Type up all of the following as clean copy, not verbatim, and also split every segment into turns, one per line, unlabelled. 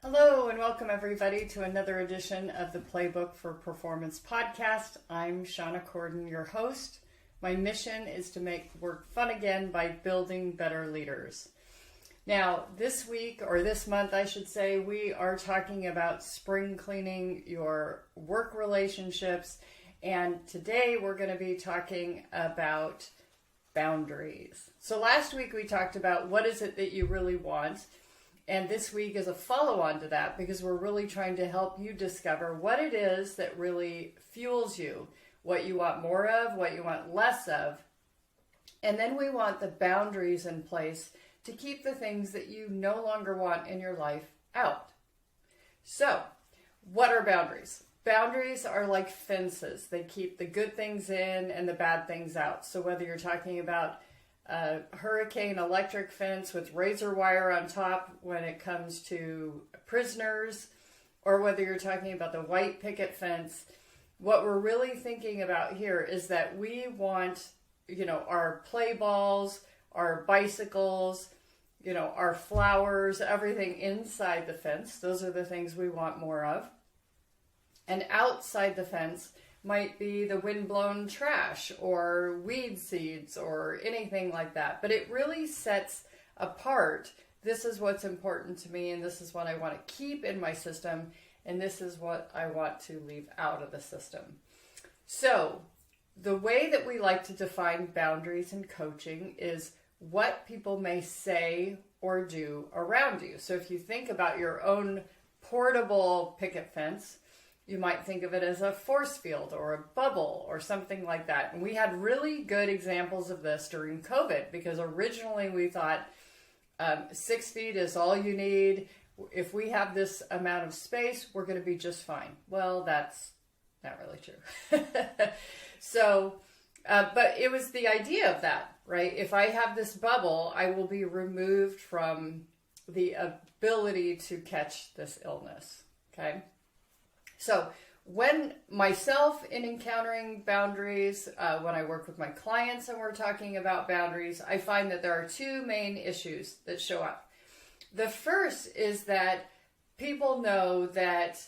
Hello and welcome everybody to another edition of the Playbook for Performance podcast. I'm Shauna Corden, your host. My mission is to make work fun again by building better leaders. Now, this week, or this month I should say, we are talking about spring cleaning your work relationships. And today we're going to be talking about boundaries. So last week we talked about what is it that you really want. And this week is a follow-on to that because we're really trying to help you discover what it is that really fuels you, what you want more of, what you want less of. And then we want the boundaries in place to keep the things that you no longer want in your life out. So, what are boundaries? Boundaries are like fences. They keep the good things in and the bad things out. So whether you're talking about a hurricane electric fence with razor wire on top when it comes to prisoners, or whether you're talking about the white picket fence, what we're really thinking about here is that we want, our play balls, our bicycles, our flowers, everything inside the fence. Those are the things we want more of. And outside the fence might be the windblown trash or weed seeds or anything like that. But it really sets apart, this is what's important to me and this is what I want to keep in my system and this is what I want to leave out of the system. So the way that we like to define boundaries in coaching is what people may say or do around you. So if you think about your own portable picket fence, you might think of it as a force field or a bubble or something like that. And we had really good examples of this during COVID because originally we thought 6 feet is all you need. If we have this amount of space, we're going to be just fine. Well, that's not really true. So, but it was the idea of that, right? If I have this bubble, I will be removed from the ability to catch this illness, okay? So when myself in encountering boundaries, when I work with my clients and we're talking about boundaries, I find that there are two main issues that show up. The first is that people know that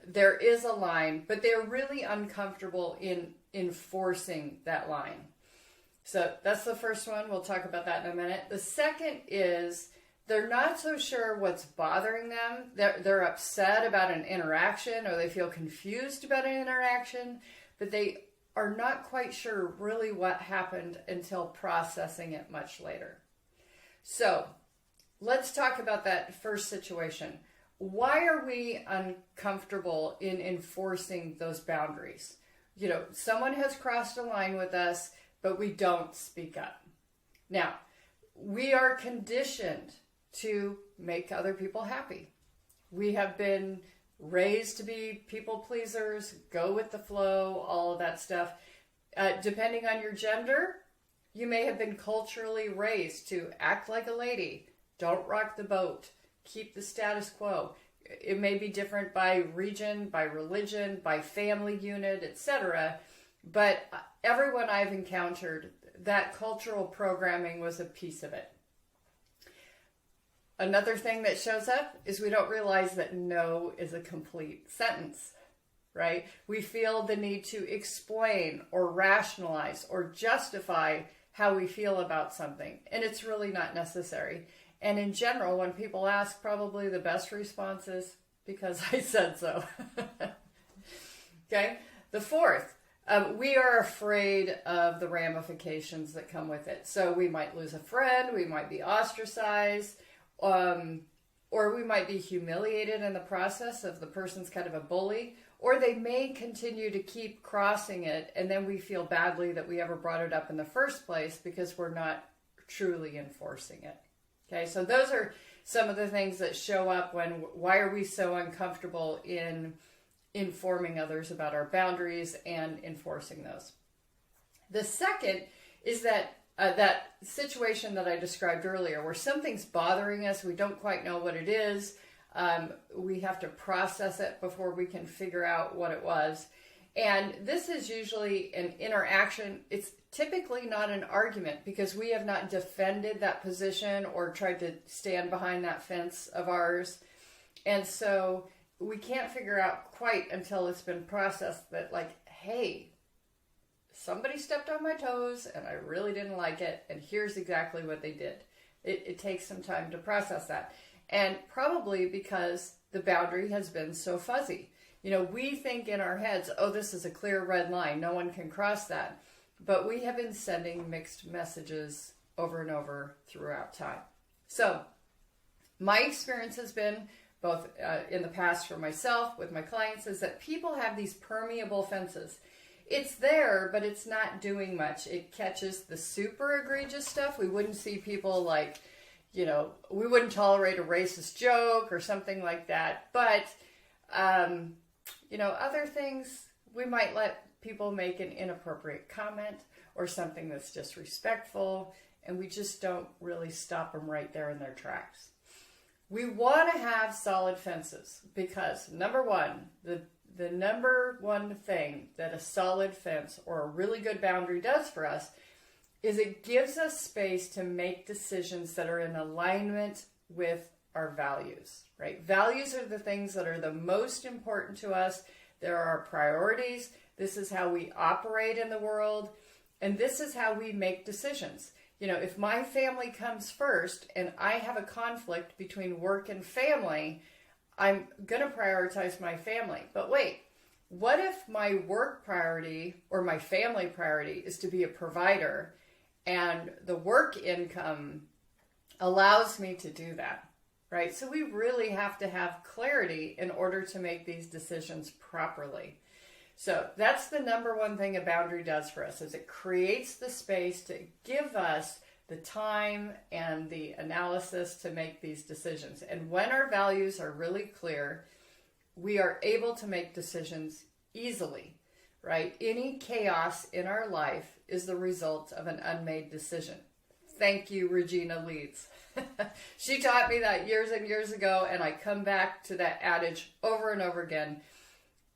there is a line, but they're really uncomfortable in enforcing that line. So that's the first one. We'll talk about that in a minute. The second is they're not so sure what's bothering them. They're upset about an interaction or they feel confused about an interaction, but they are not quite sure really what happened until processing it much later. So let's talk about that first situation. Why are we uncomfortable in enforcing those boundaries? Someone has crossed a line with us, but we don't speak up. Now, we are conditioned to make other people happy. We have been raised to be people pleasers, go with the flow, all of that stuff. Depending on your gender, you may have been culturally raised to act like a lady, don't rock the boat, keep the status quo. It may be different by region, by religion, by family unit, etc. But everyone I've encountered, that cultural programming was a piece of it. Another thing that shows up is we don't realize that no is a complete sentence, right? We feel the need to explain or rationalize or justify how we feel about something, and it's really not necessary. And in general, when people ask, probably the best response is, because I said so. Okay? The fourth, we are afraid of the ramifications that come with it. So we might lose a friend, we might be ostracized, or we might be humiliated in the process if the person's kind of a bully, or they may continue to keep crossing it, and then we feel badly that we ever brought it up in the first place because we're not truly enforcing it. Okay, so those are some of the things that show up why are we so uncomfortable in informing others about our boundaries and enforcing those. The second is that that situation that I described earlier, where something's bothering us, we don't quite know what it is, we have to process it before we can figure out what it was. And this is usually an interaction. It's typically not an argument because we have not defended that position or tried to stand behind that fence of ours. And so we can't figure out quite until it's been processed that, like, hey, somebody stepped on my toes and I really didn't like it, and here's exactly what they did. It takes some time to process that. And probably because the boundary has been so fuzzy. We think in our heads, oh, this is a clear red line. No one can cross that. But we have been sending mixed messages over and over throughout time. So my experience has been, both in the past for myself, with my clients, is that people have these permeable fences. It's there, but it's not doing much. It catches the super egregious stuff. We wouldn't see people like, we wouldn't tolerate a racist joke or something like that. But, other things, we might let people make an inappropriate comment or something that's disrespectful, and we just don't really stop them right there in their tracks. We want to have solid fences because, number one, the number one thing that a solid fence or a really good boundary does for us is it gives us space to make decisions that are in alignment with our values, right? Values are the things that are the most important to us. They're our priorities. This is how we operate in the world, and this is how we make decisions. If my family comes first and I have a conflict between work and family, I'm going to prioritize my family. But wait, what if my work priority or my family priority is to be a provider, and the work income allows me to do that, right? So we really have to have clarity in order to make these decisions properly. So that's the number one thing a boundary does for us, is it creates the space to give us the time and the analysis to make these decisions. And when our values are really clear, we are able to make decisions easily, right? Any chaos in our life is the result of an unmade decision. Thank you, Regina Leeds. She taught me that years and years ago, and I come back to that adage over and over again.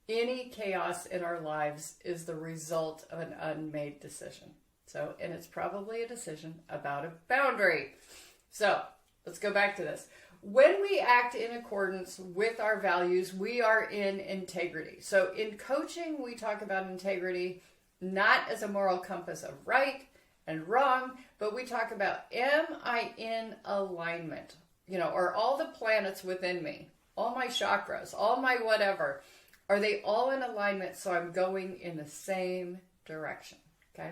Any chaos in our lives is the result of an unmade decision. So, and it's probably a decision about a boundary. So, let's go back to this. When we act in accordance with our values, we are in integrity. So, in coaching, we talk about integrity not as a moral compass of right and wrong, but we talk about, am I in alignment? Are all the planets within me, all my chakras, all my whatever, are they all in alignment so I'm going in the same direction? Okay?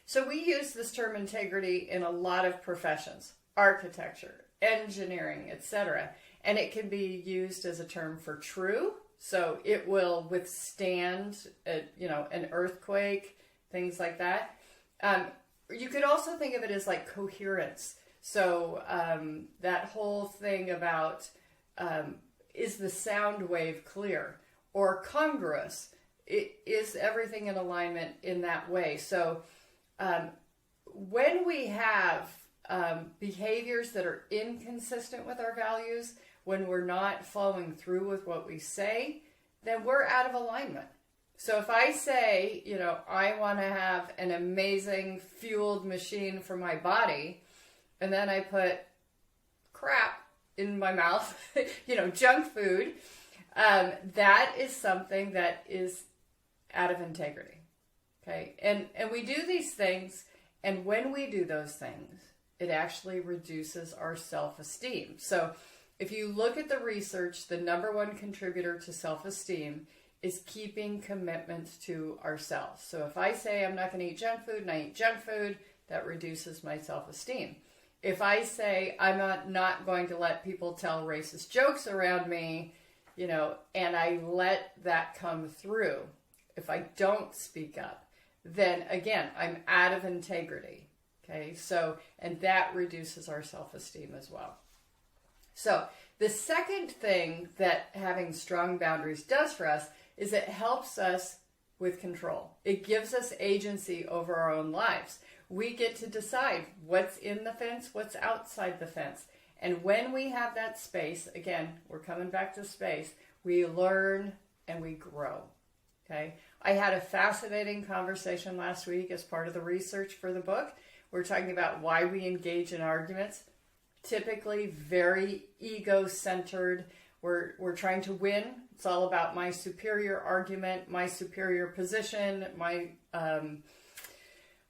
So we use this term integrity in a lot of professions, architecture, engineering, etc. And it can be used as a term for true. So it will withstand, an earthquake, things like that. You could also think of it as like coherence. So that whole thing about is the sound wave clear or congruous? Is everything in alignment in that way? So when we have behaviors that are inconsistent with our values, when we're not following through with what we say, then we're out of alignment. So if I say, I want to have an amazing fueled machine for my body, and then I put crap in my mouth, junk food, that is something that is out of integrity. Okay. And we do these things, and when we do those things, it actually reduces our self-esteem. So if you look at the research, the number one contributor to self-esteem is keeping commitments to ourselves. So if I say I'm not going to eat junk food and I eat junk food, that reduces my self-esteem. If I say I'm not going to let people tell racist jokes around me, and I let that come through, if I don't speak up, then again, I'm out of integrity. Okay, so, and that reduces our self-esteem as well. So the second thing that having strong boundaries does for us is it helps us with control. It gives us agency over our own lives. We get to decide what's in the fence, what's outside the fence. And when we have that space, again, we're coming back to space, we learn and we grow. Okay? I had a fascinating conversation last week as part of the research for the book. We're talking about why we engage in arguments. typically very ego-centered. We're trying to win. It's all about my superior argument, my superior position, my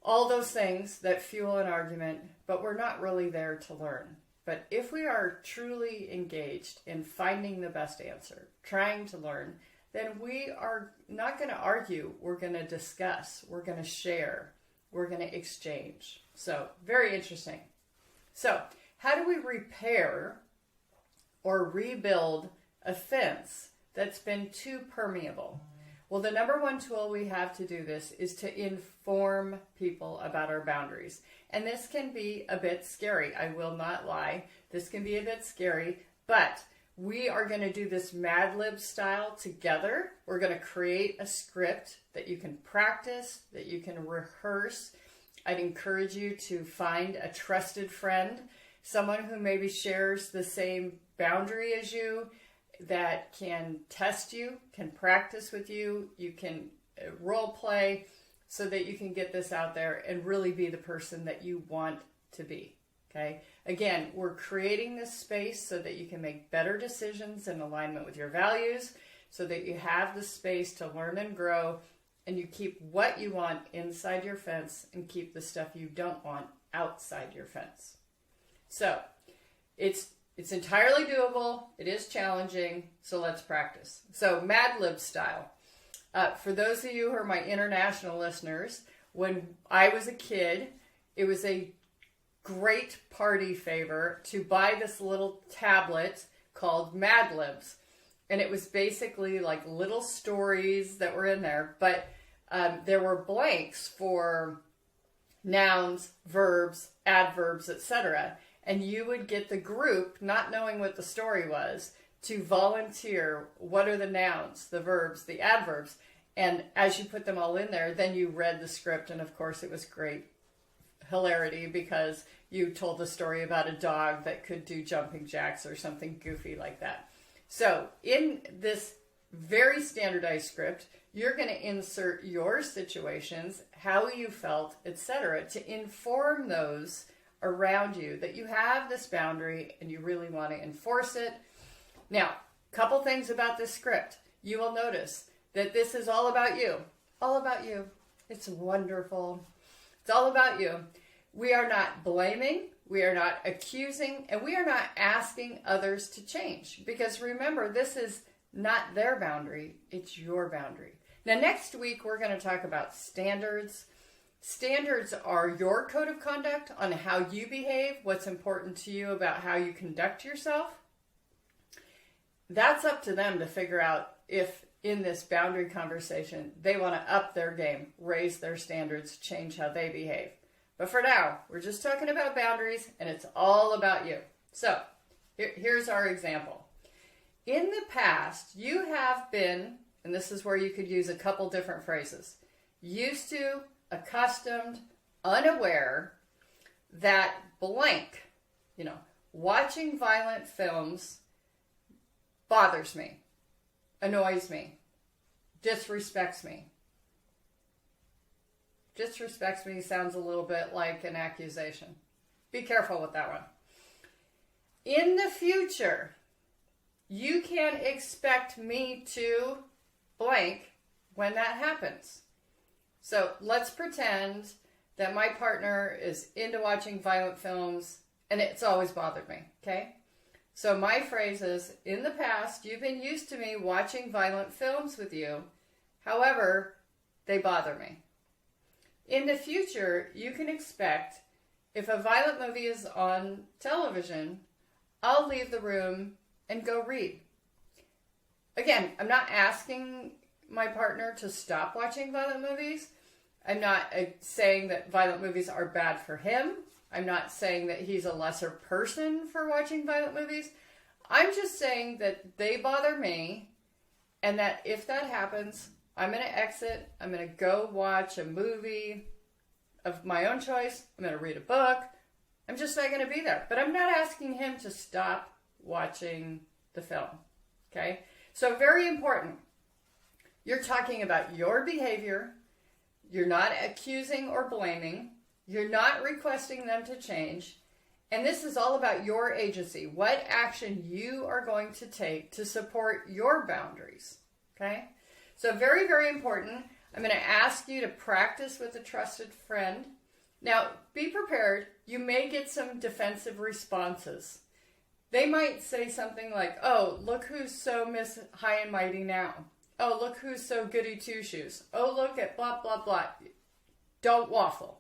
all those things that fuel an argument, but we're not really there to learn. But if we are truly engaged in finding the best answer, trying to learn, then we are not going to argue. We're going to discuss. We're going to share. We're going to exchange. So, very interesting. So, how do we repair or rebuild a fence that's been too permeable? Well, the number one tool we have to do this is to inform people about our boundaries. And this can be a bit scary. I will not lie. This can be a bit scary, but we are going to do this Mad Libs style together. We're going to create a script that you can practice, that you can rehearse. I'd encourage you to find a trusted friend, someone who maybe shares the same boundary as you, that can test you, can practice with you, you can role play so that you can get this out there and really be the person that you want to be, okay? Again, we're creating this space so that you can make better decisions in alignment with your values, so that you have the space to learn and grow, and you keep what you want inside your fence and keep the stuff you don't want outside your fence. So, it's entirely doable. It is challenging, so let's practice. So, Mad Lib style. For those of you who are my international listeners, when I was a kid, it was a great party favor to buy this little tablet called Mad Libs. And it was basically like little stories that were in there, but there were blanks for nouns, verbs, adverbs, etc. And you would get the group, not knowing what the story was, to volunteer what are the nouns, the verbs, the adverbs. And as you put them all in there, then you read the script. And of course, it was great hilarity because you told the story about a dog that could do jumping jacks or something goofy like that. So in this very standardized script, you're going to insert your situations, how you felt, etc., to inform those around you that you have this boundary and you really want to enforce it. Now, a couple things about this script. You will notice that this is all about you. All about you. It's wonderful. It's all about you. We are not blaming, we are not accusing, and we are not asking others to change. Because remember, this is not their boundary, it's your boundary. Now, next week, we're going to talk about standards. Standards are your code of conduct on how you behave, what's important to you about how you conduct yourself. That's up to them to figure out if in this boundary conversation, they want to up their game, raise their standards, change how they behave. But for now, we're just talking about boundaries and it's all about you. So here's our example. In the past, you have been, and this is where you could use a couple different phrases, used to, accustomed, unaware, that blank, watching violent films bothers me, annoys me, disrespects me. Disrespects me sounds a little bit like an accusation. Be careful with that one. In the future, you can expect me to blank when that happens. So let's pretend that my partner is into watching violent films and it's always bothered me, okay? So my phrase is, in the past, you've been used to me watching violent films with you. However, they bother me. In the future, you can expect, if a violent movie is on television, I'll leave the room and go read. Again, I'm not asking my partner to stop watching violent movies. I'm not saying that violent movies are bad for him. I'm not saying that he's a lesser person for watching violent movies. I'm just saying that they bother me, and that if that happens, I'm going to exit. I'm going to go watch a movie of my own choice. I'm going to read a book. I'm just not going to be there. But I'm not asking him to stop watching the film. Okay? So very important. You're talking about your behavior. You're not accusing or blaming. You're not requesting them to change. And this is all about your agency, what action you are going to take to support your boundaries, okay? So very, very important. I'm going to ask you to practice with a trusted friend. Now, be prepared. You may get some defensive responses. They might say something like, oh, look who's so Miss High and Mighty now. Oh, look who's so goody two-shoes. Oh, look at blah, blah, blah. Don't waffle.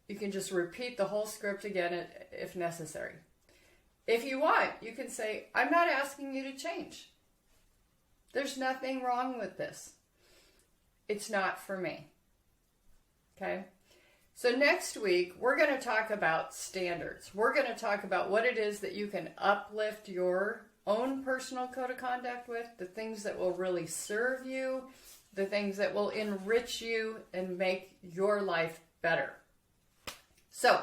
You can just repeat the whole script again if necessary. If you want, you can say, I'm not asking you to change. There's nothing wrong with this. It's not for me. Okay? So next week, we're going to talk about standards. We're going to talk about what it is that you can uplift your own personal code of conduct with, the things that will really serve you, the things that will enrich you and make your life better. So,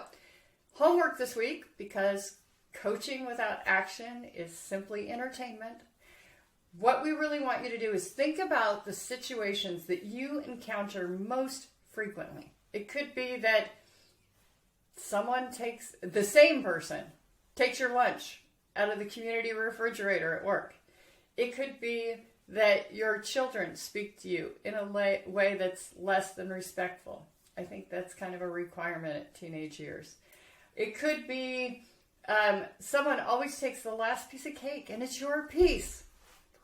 homework this week, because coaching without action is simply entertainment. What we really want you to do is think about the situations that you encounter most frequently. It could be that the same person takes your lunch out of the community refrigerator at work. It could be that your children speak to you in a way that's less than respectful. I think that's kind of a requirement at teenage years. It could be someone always takes the last piece of cake and it's your piece.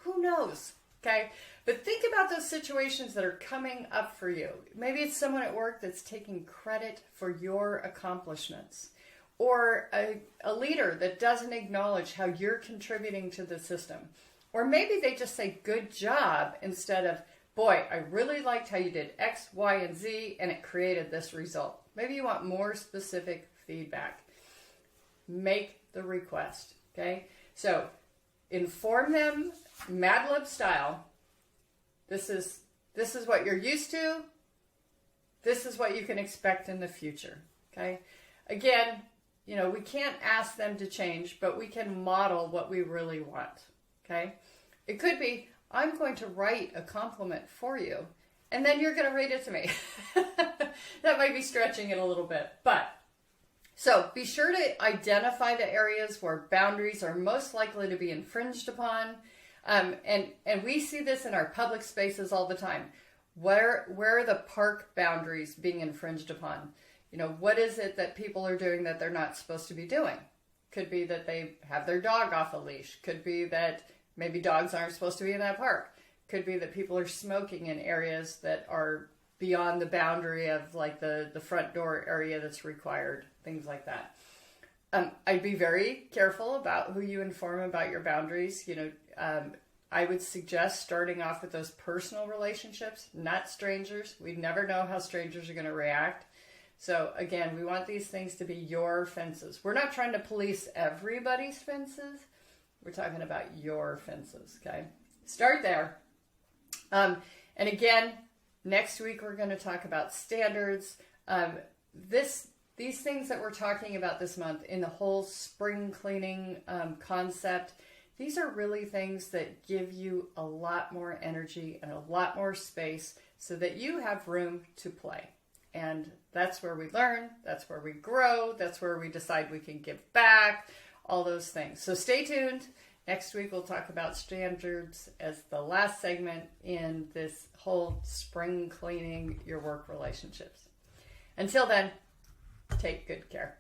Who knows? Okay? But think about those situations that are coming up for you. Maybe it's someone at work that's taking credit for your accomplishments. Or a leader that doesn't acknowledge how you're contributing to the system. Or maybe they just say, good job, instead of, boy, I really liked how you did X, Y, and Z, and it created this result. Maybe you want more specific feedback. Make the request, okay? So, inform them, Mad Lib style. This is what you're used to. This is what you can expect in the future, okay? Again, we can't ask them to change, but we can model what we really want, okay? It could be, I'm going to write a compliment for you, and then you're going to read it to me. That might be stretching it a little bit, but so be sure to identify the areas where boundaries are most likely to be infringed upon. And we see this in our public spaces all the time. Where are the park boundaries being infringed upon? What is it that people are doing that they're not supposed to be doing? Could be that they have their dog off a leash. Could be that maybe dogs aren't supposed to be in that park. Could be that people are smoking in areas that are beyond the boundary of like the front door area that's required, things like that. I'd be very careful about who you inform about your boundaries. I would suggest starting off with those personal relationships, not strangers. We never know how strangers are going to react. So again, we want these things to be your fences. We're not trying to police everybody's fences. We're talking about your fences, okay? Start there. And again, next week we're going to talk about standards. These things that we're talking about this month in the whole spring cleaning concept, these are really things that give you a lot more energy and a lot more space so that you have room to play. And that's where we learn, that's where we grow, that's where we decide we can give back, all those things. So stay tuned. Next week we'll talk about standards as the last segment in this whole spring cleaning your work relationships. Until then, take good care.